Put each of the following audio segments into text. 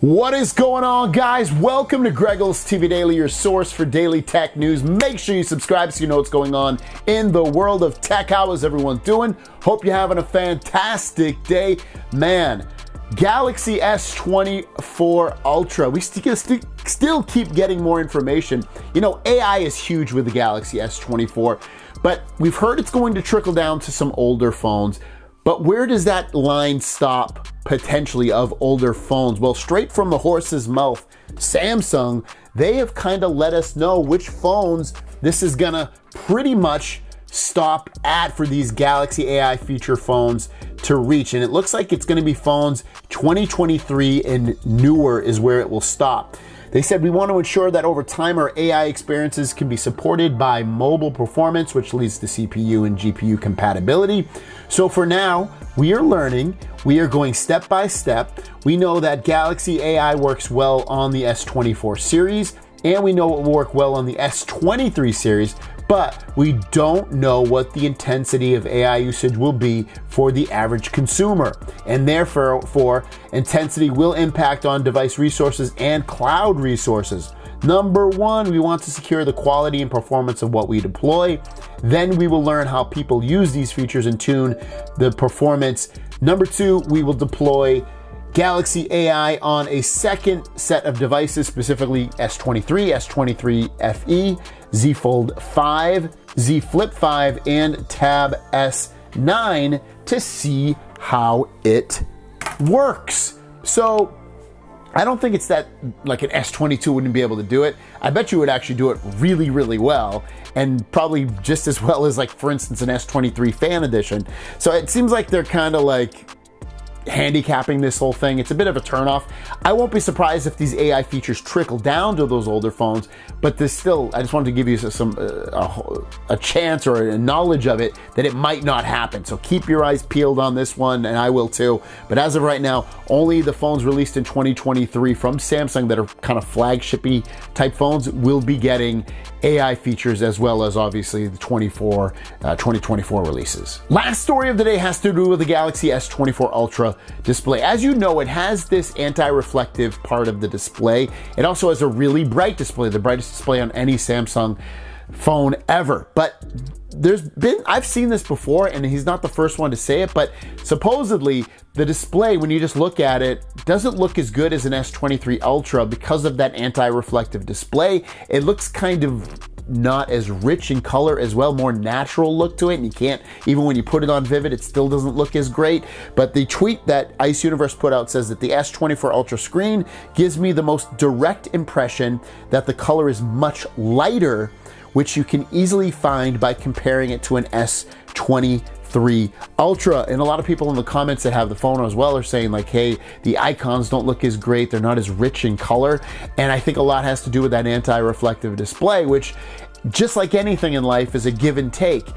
What is going on, guys? Welcome to Greggles TV Daily, your source for daily tech news. Make sure you subscribe so you know what's going on in the world of tech. How is everyone doing? Hope you're having a fantastic day. Man, Galaxy S24 Ultra. We still keep getting more information. You know, AI is huge with the Galaxy S24, but we've heard it's going to trickle down to some older phones. But where does that line stop potentially of older phones? Well, straight from the horse's mouth, Samsung, they have kind of let us know which phones this is gonna pretty much stop at for these Galaxy AI feature phones to reach. And it looks like it's gonna be phones 2023 and newer is where it will stop. They said, we want to ensure that over time our AI experiences can be supported by mobile performance, which leads to CPU and GPU compatibility. So for now, we are learning, we are going step by step. We know that Galaxy AI works well on the S24 series, and we know it will work well on the S23 series, but we don't know what the intensity of AI usage will be for the average consumer. And therefore, intensity will impact on device resources and cloud resources. Number one, we want to secure the quality and performance of what we deploy. Then we will learn how people use these features and tune the performance. Number two, we will deploy Galaxy AI on a second set of devices, specifically S23, S23 FE, Z Fold 5, Z Flip 5, and Tab S9 to see how it works. So I don't think it's that like an S22 wouldn't be able to do it. I bet you would actually do it really, really well, and probably just as well as, like, for instance, an S23 Fan Edition. So it seems like they're kind of like handicapping this whole thing. It's a bit of a turnoff. I won't be surprised if these AI features trickle down to those older phones, but there's still, I just wanted to give you some a chance or a knowledge of it that it might not happen. So keep your eyes peeled on this one, and I will too. But as of right now, only the phones released in 2023 from Samsung that are kind of flagshipy type phones will be getting AI features, as well as obviously the 2024 releases. Last story of the day has to do with the Galaxy S24 Ultra display. As you know, it has this anti-reflective part of the display. It also has a really bright display, the brightest display on any Samsung phone ever. But I've seen this before, and he's not the first one to say it, but supposedly the display, when you just look at it, doesn't look as good as an S23 Ultra because of that anti-reflective display. It looks kind of not as rich in color as well, more natural look to it, and you can't, even when you put it on Vivid, it still doesn't look as great. But the tweet that Ice Universe put out says that the S24 Ultra screen gives me the most direct impression that the color is much lighter, which you can easily find by comparing it to an S23 Ultra. And a lot of people in the comments that have the phone as well are saying, like, hey, the icons don't look as great, they're not as rich in color. And I think a lot has to do with that anti-reflective display, which, just like anything in life, is a give and take.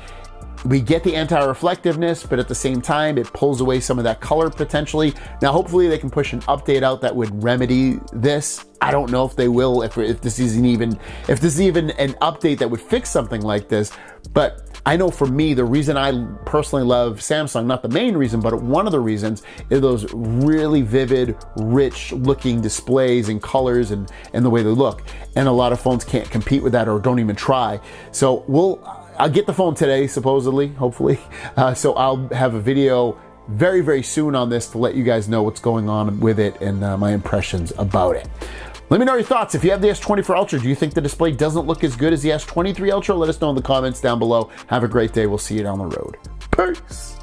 We get the anti-reflectiveness, but at the same time, it pulls away some of that color potentially. Now, hopefully they can push an update out that would remedy this. I don't know if they will, if this is even an update that would fix something like this. But I know for me, the reason I personally love Samsung, not the main reason, but one of the reasons, is those really vivid, rich looking displays and colors and the way they look. And a lot of phones can't compete with that or don't even try. So I'll get the phone today, supposedly, hopefully. So I'll have a video very, very soon on this to let you guys know what's going on with it and my impressions about it. Let me know your thoughts. If you have the S24 Ultra, do you think the display doesn't look as good as the S23 Ultra? Let us know in the comments down below. Have a great day. We'll see you down the road. Peace.